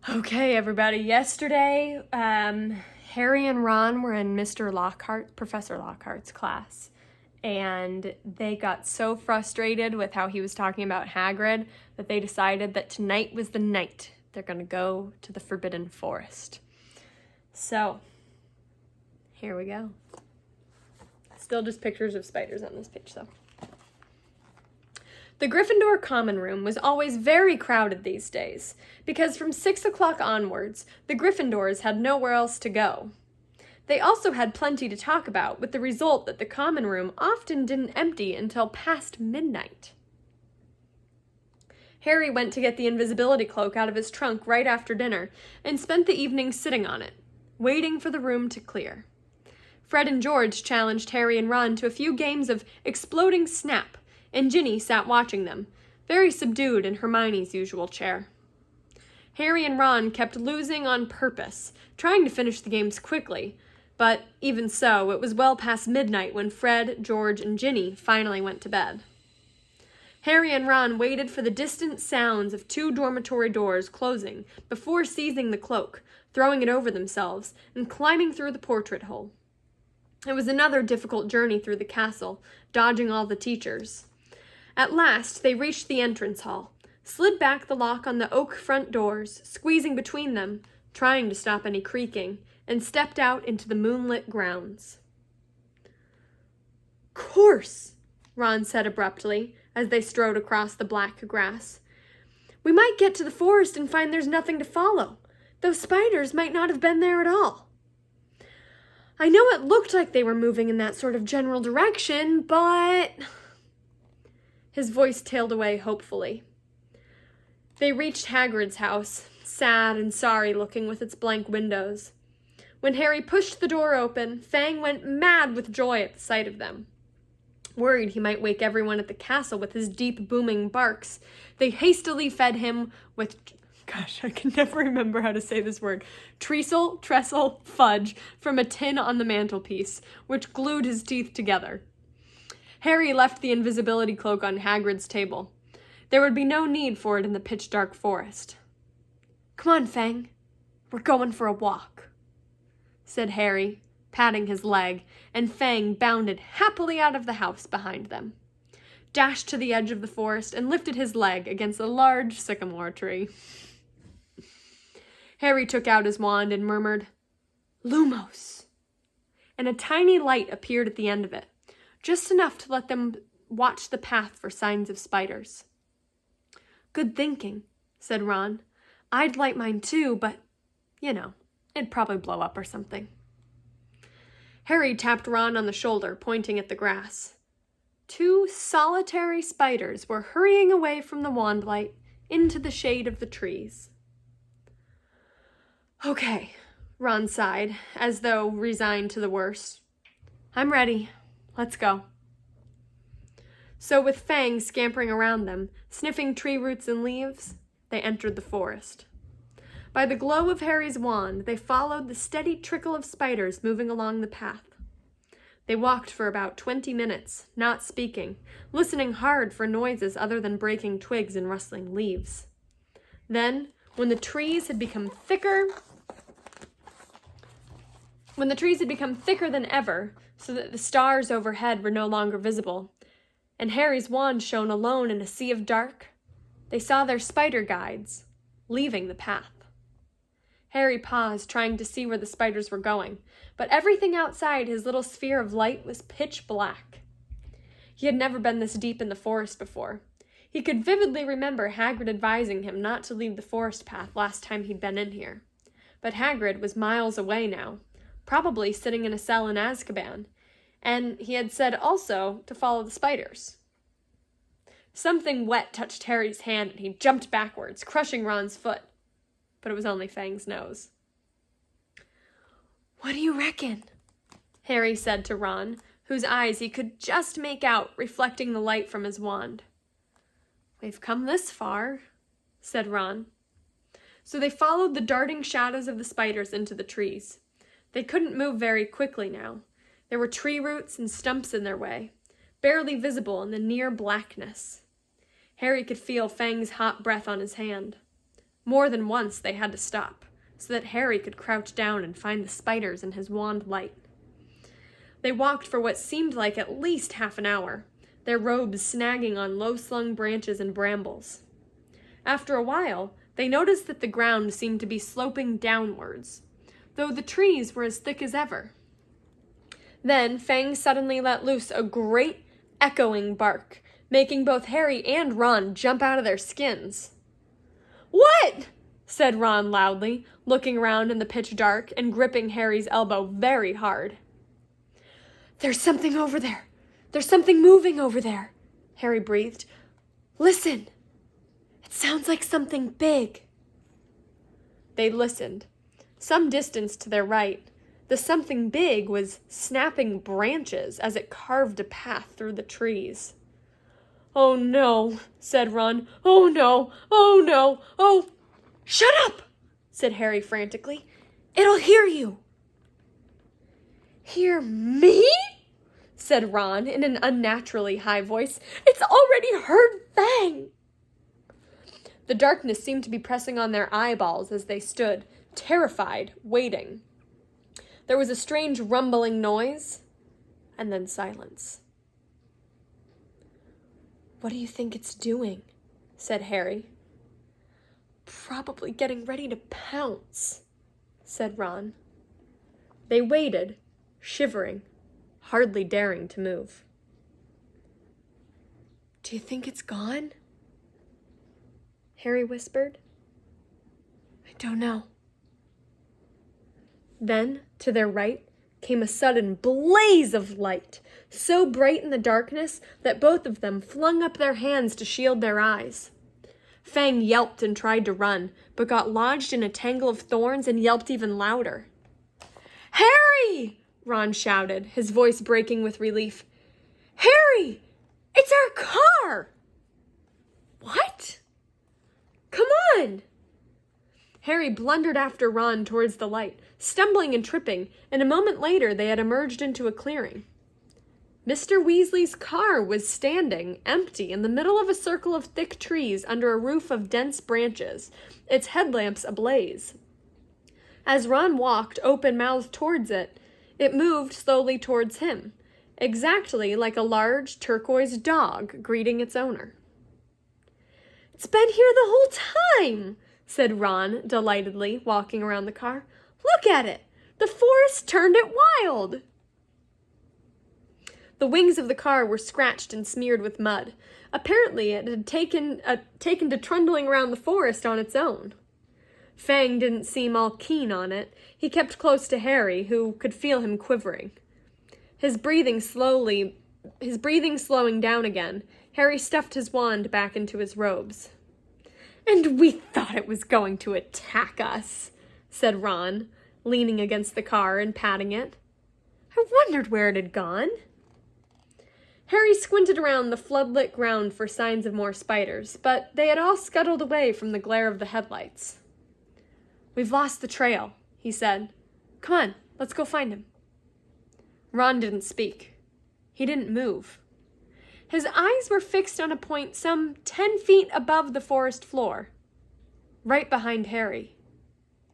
Okay, everybody. Yesterday, Harry and Ron were in Professor Lockhart's class, and they got so frustrated with how he was talking about Hagrid that they decided that tonight was the night they're gonna go to the Forbidden Forest. So, here we go. Still just pictures of spiders on this page, though. The Gryffindor common room was always very crowded these days, because from 6 o'clock onwards, the Gryffindors had nowhere else to go. They also had plenty to talk about, with the result that the common room often didn't empty until past midnight. Harry went to get the invisibility cloak out of his trunk right after dinner, and spent the evening sitting on it, waiting for the room to clear. Fred and George challenged Harry and Ron to a few games of Exploding Snap, and Ginny sat watching them, very subdued in Hermione's usual chair. Harry and Ron kept losing on purpose, trying to finish the games quickly, but even so, it was well past midnight when Fred, George, and Ginny finally went to bed. Harry and Ron waited for the distant sounds of 2 dormitory doors closing before seizing the cloak, throwing it over themselves, and climbing through the portrait hole. It was another difficult journey through the castle, dodging all the teachers. At last, they reached the entrance hall, slid back the lock on the oak front doors, squeezing between them, trying to stop any creaking, and stepped out into the moonlit grounds. "Course," Ron said abruptly, as they strode across the black grass. "We might get to the forest and find there's nothing to follow. Those spiders might not have been there at all. I know it looked like they were moving in that sort of general direction, but..." His voice tailed away hopefully. They reached Hagrid's house, sad and sorry-looking with its blank windows. When Harry pushed the door open, Fang went mad with joy at the sight of them. Worried he might wake everyone at the castle with his deep, booming barks, they hastily fed him with... Gosh, I can never remember how to say this word. Trestle fudge from a tin on the mantelpiece, which glued his teeth together. Harry left the invisibility cloak on Hagrid's table. There would be no need for it in the pitch-dark forest. "Come on, Fang. We're going for a walk," said Harry, patting his leg, and Fang bounded happily out of the house behind them, dashed to the edge of the forest, and lifted his leg against a large sycamore tree. Harry took out his wand and murmured, "Lumos," and a tiny light appeared at the end of it, just enough to let them watch the path for signs of spiders. "Good thinking," said Ron. "I'd light mine too, but, it'd probably blow up or something." Harry tapped Ron on the shoulder, pointing at the grass. 2 solitary spiders were hurrying away from the wand light into the shade of the trees. "Okay," Ron sighed, as though resigned to the worst. "I'm ready. Let's go." So with Fang scampering around them, sniffing tree roots and leaves, they entered the forest. By the glow of Harry's wand, they followed the steady trickle of spiders moving along the path. They walked for about 20 minutes, not speaking, listening hard for noises other than breaking twigs and rustling leaves. Then, when the trees had become thicker than ever, so that the stars overhead were no longer visible, and Harry's wand shone alone in a sea of dark, they saw their spider guides leaving the path. Harry paused, trying to see where the spiders were going, but everything outside his little sphere of light was pitch black. He had never been this deep in the forest before. He could vividly remember Hagrid advising him not to leave the forest path last time he'd been in here. But Hagrid was miles away now, probably sitting in a cell in Azkaban, and he had said also to follow the spiders. Something wet touched Harry's hand and he jumped backwards, crushing Ron's foot. But it was only Fang's nose. "What do you reckon?" Harry said to Ron, whose eyes he could just make out reflecting the light from his wand. "We've come this far," said Ron. So they followed the darting shadows of the spiders into the trees. They couldn't move very quickly now. There were tree roots and stumps in their way, barely visible in the near blackness. Harry could feel Fang's hot breath on his hand. More than once they had to stop, so that Harry could crouch down and find the spiders in his wand light. They walked for what seemed like at least half an hour, their robes snagging on low-slung branches and brambles. After a while, they noticed that the ground seemed to be sloping downwards, though the trees were as thick as ever. Then Fang suddenly let loose a great, echoing bark, making both Harry and Ron jump out of their skins. "What?" said Ron loudly, looking around in the pitch dark and gripping Harry's elbow very hard. "There's something over there. There's something moving over there," Harry breathed. "Listen. It sounds like something big." They listened. Some distance to their right, the something big was snapping branches as it carved a path through the trees. "Oh no," said Ron. "Oh no! Oh no! Oh!" "Shut up!" said Harry frantically. "It'll hear you." "Hear me?" said Ron in an unnaturally high voice. "It's already heard Fang." The darkness seemed to be pressing on their eyeballs as they stood, terrified, waiting. There was a strange rumbling noise, and then silence. "What do you think it's doing?" said Harry. "Probably getting ready to pounce," said Ron. They waited, shivering, hardly daring to move. "Do you think it's gone?" Harry whispered. "I don't know." Then, to their right, came a sudden blaze of light, so bright in the darkness that both of them flung up their hands to shield their eyes. Fang yelped and tried to run, but got lodged in a tangle of thorns and yelped even louder. "Harry!" Ron shouted, his voice breaking with relief. "Harry! It's our car!" "What?" "Come on!" Harry blundered after Ron towards the light, stumbling and tripping, and a moment later they had emerged into a clearing. Mr. Weasley's car was standing, empty, in the middle of a circle of thick trees under a roof of dense branches, its headlamps ablaze. As Ron walked open-mouthed towards it, it moved slowly towards him, exactly like a large turquoise dog greeting its owner. "It's been here the whole time!" said Ron delightedly, walking around the car. "Look at it! The forest turned it wild!" The wings of the car were scratched and smeared with mud. Apparently it had taken to trundling around the forest on its own. Fang didn't seem all keen on it. He kept close to Harry, who could feel him quivering. His breathing slowing down again, Harry stuffed his wand back into his robes. "And we thought it was going to attack us," said Ron, leaning against the car and patting it. "I wondered where it had gone." Harry squinted around the floodlit ground for signs of more spiders, but they had all scuttled away from the glare of the headlights. "We've lost the trail," he said. "Come on, let's go find him." Ron didn't speak. He didn't move. His eyes were fixed on a point some 10 feet above the forest floor, right behind Harry.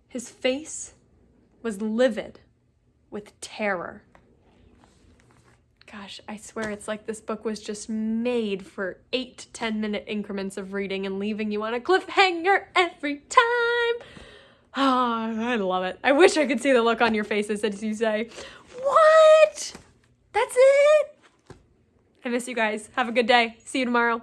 His face was livid with terror. Gosh, I swear it's like this book was just made for 8 to 10-minute increments of reading and leaving you on a cliffhanger every time. Oh, I love it. I wish I could see the look on your faces as you say, "What? That's it?" I miss you guys. Have a good day. See you tomorrow.